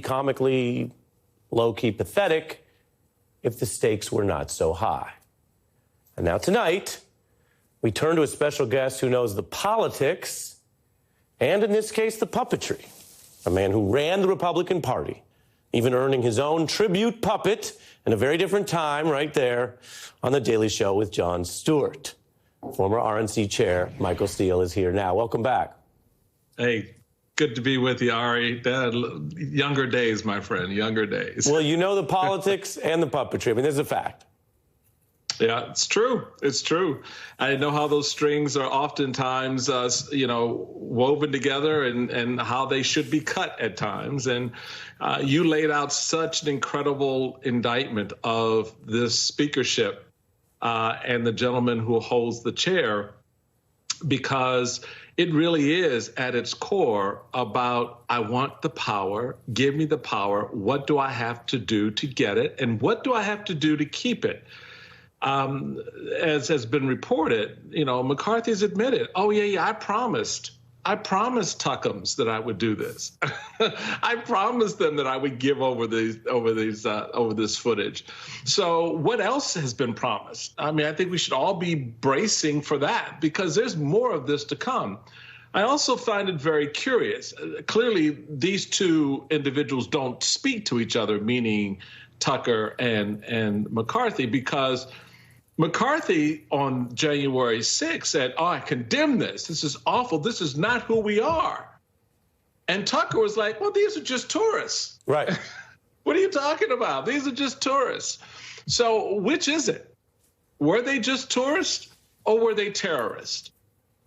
comically, low-key pathetic if the stakes were not so high. And now tonight, we turn to a special guest who knows the politics and, in this case, the puppetry. A man who ran the Republican Party, even earning his own tribute puppet in a very different time right there on The Daily Show with Jon Stewart. Former RNC chair Michael Steele is here now. Welcome back. Hey, good to be with you, Ari. Younger days, my friend, younger days. Well, you know the politics and the puppetry. I mean, there's a fact. Yeah, it's true. It's true. I know how those strings are oftentimes, woven together and how they should be cut at times. And you laid out such an incredible indictment of this speakership and the gentleman who holds the chair, because it really is at its core about, I want the power, give me the power. What do I have to do to get it? And what do I have to do to keep it? As has been reported, McCarthy's admitted, I promised Tuckums that I would do this. I promised them that I would give over this footage. So what else has been promised? I mean, I think we should all be bracing for that, because there's more of this to come. I also find it very curious. Clearly, these two individuals don't speak to each other, meaning Tucker and McCarthy, because McCarthy on January 6th said, I condemn this. This is awful. This is not who we are. And Tucker was like, well, these are just tourists. Right. What are you talking about? These are just tourists. So which is it? Were they just tourists or were they terrorists?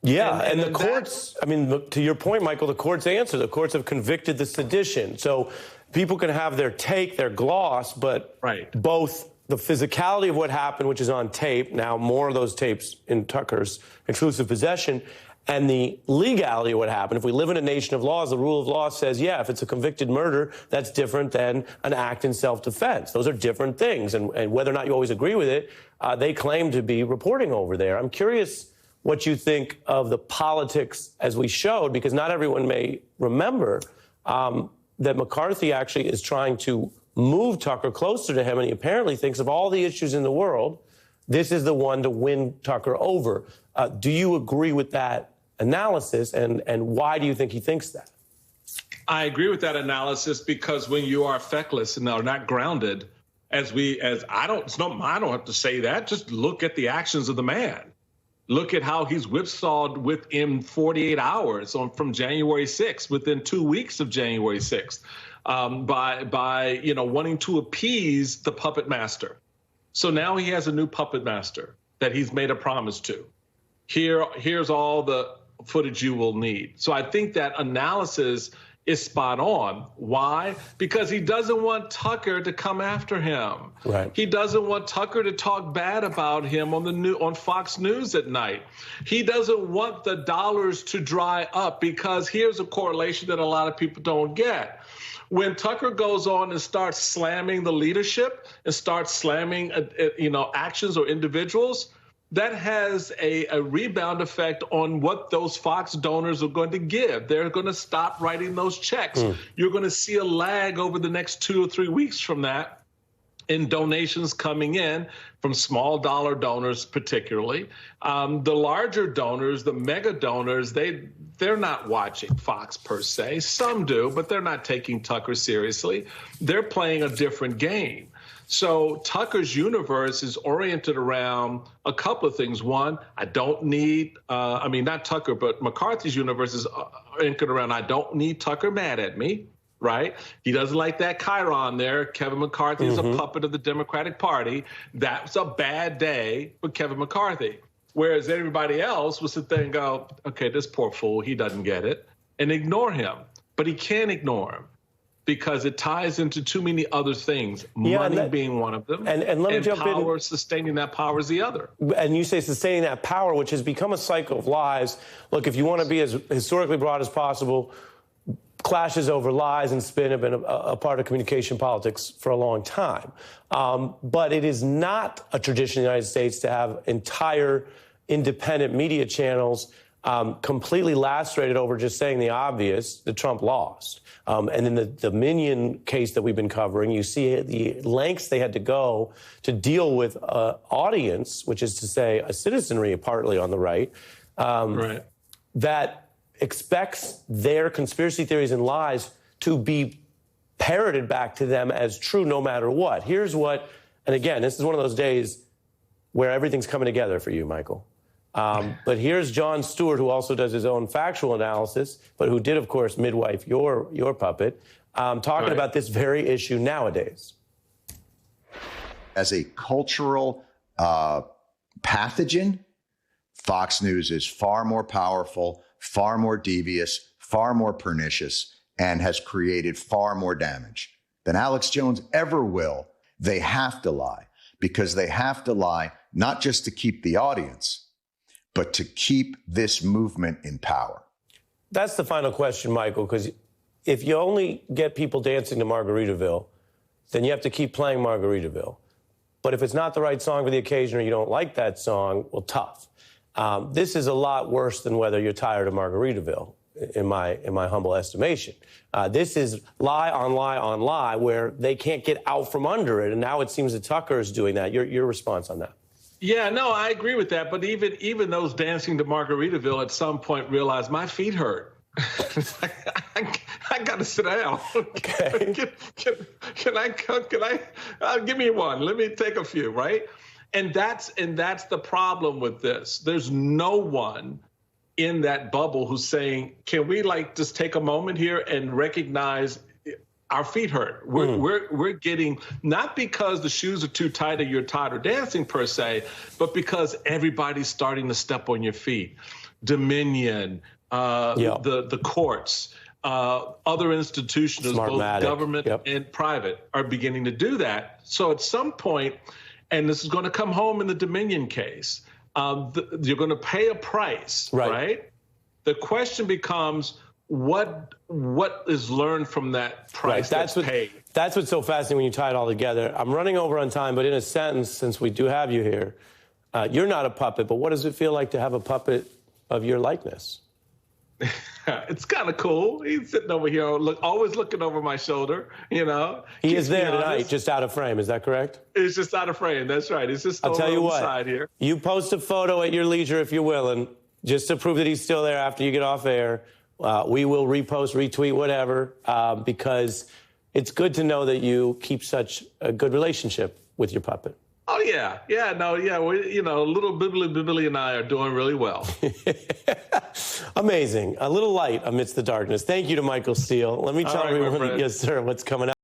Yeah, and the courts, I mean, look, to your point, Michael, the courts answer. The courts have convicted the sedition. So people can have their take, their gloss, but both the physicality of what happened, which is on tape, now more of those tapes in Tucker's exclusive possession, and the legality of what happened. If we live in a nation of laws, the rule of law says, yeah, if it's a convicted murder, that's different than an act in self-defense. Those are different things. And whether or not you always agree with it, they claim to be reporting over there. I'm curious what you think of the politics as we showed, because not everyone may remember that McCarthy actually is trying to move Tucker closer to him, and he apparently thinks of all the issues in the world, this is the one to win Tucker over. Do you agree with that analysis, and why do you think he thinks that? I agree with that analysis, because when you are feckless and are not grounded, I don't have to say that. Just look at the actions of the man. Look at how he's whipsawed within 48 hours from January 6th, within 2 weeks of January 6th, by wanting to appease the puppet master. So now he has a new puppet master that he's made a promise to. Here's all the footage you will need. So I think that analysis is spot on. Why? Because he doesn't want Tucker to come after him. Right. He doesn't want Tucker to talk bad about him on Fox News at night. He doesn't want the dollars to dry up, because here's a correlation that a lot of people don't get. When Tucker goes on and starts slamming the leadership and starts slamming, actions or individuals, that has a rebound effect on what those Fox donors are going to give. They're going to stop writing those checks. You're going to see a lag over the next 2 or 3 weeks from that in donations coming in from small dollar donors particularly. The larger donors, the mega donors, they're not watching Fox per se. Some do, but they're not taking Tucker seriously. They're playing a different game. So Tucker's universe is oriented around a couple of things. One, I don't need, not Tucker, but McCarthy's universe is anchored around, I don't need Tucker mad at me, right? He doesn't like that Chiron there. Kevin McCarthy is a puppet of the Democratic Party. That's a bad day for Kevin McCarthy. Whereas everybody else will sit there and go, okay, this poor fool, he doesn't get it, and ignore him. But he can't ignore him, because it ties into too many other things, money being one of them, and let me jump power, in. sustaining that power is the other. And you say sustaining that power, which has become a cycle of lies. Look, if you want to be as historically broad as possible, clashes over lies and spin have been a part of communication politics for a long time. But it is not a tradition in the United States to have entire independent media channels completely lacerated over just saying the obvious, that Trump lost. And in the Minion case that we've been covering, you see the lengths they had to go to deal with an audience, which is to say a citizenry partly on the right, that expects their conspiracy theories and lies to be parroted back to them as true no matter what. Here's what, and again, this is one of those days where everything's coming together for you, Michael. But here's Jon Stewart, who also does his own factual analysis, but who did, of course, midwife your puppet, talking about this very issue nowadays. As a cultural pathogen, Fox News is far more powerful, far more devious, far more pernicious, and has created far more damage than Alex Jones ever will. They have to lie, because they have to lie not just to keep the audience, but to keep this movement in power. That's the final question, Michael, because if you only get people dancing to Margaritaville, then you have to keep playing Margaritaville. But if it's not the right song for the occasion or you don't like that song, well, tough. This is a lot worse than whether you're tired of Margaritaville, in my humble estimation. This is lie on lie on lie, where they can't get out from under it. And now it seems that Tucker is doing that. Your response on that? Yeah, no, I agree with that. But even those dancing to Margaritaville at some point realized my feet hurt. I got to sit down. Okay. Can I give me one? Let me take a few, right? And that's the problem with this. There's no one in that bubble who's saying, can we just take a moment here and recognize our feet hurt? We're getting, not because the shoes are too tight or you're tired of dancing per se, but because everybody's starting to step on your feet. Dominion, the courts, other institutions, both government and private, are beginning to do that. So at some point, and this is going to come home in the Dominion case, you're going to pay a price, right? The question becomes, what is learned from that price that's paid? That's what's so fascinating when you tie it all together. I'm running over on time, but in a sentence, since we do have you here, you're not a puppet, but what does it feel like to have a puppet of your likeness? It's kind of cool. He's sitting over here, always looking over my shoulder, you know. He is there tonight, just out of frame. Is that correct? It's just out of frame. That's right. It's just I'll tell you what, side here. You post a photo at your leisure if you're willing, just to prove that he's still there after you get off air. We will repost, retweet, whatever, because it's good to know that you keep such a good relationship with your puppet. Oh, yeah. Yeah, no, yeah. Little Bibbly and I are doing really well. Amazing. A little light amidst the darkness. Thank you to Michael Steele. Let me tell everyone, yes, sir, what's coming up.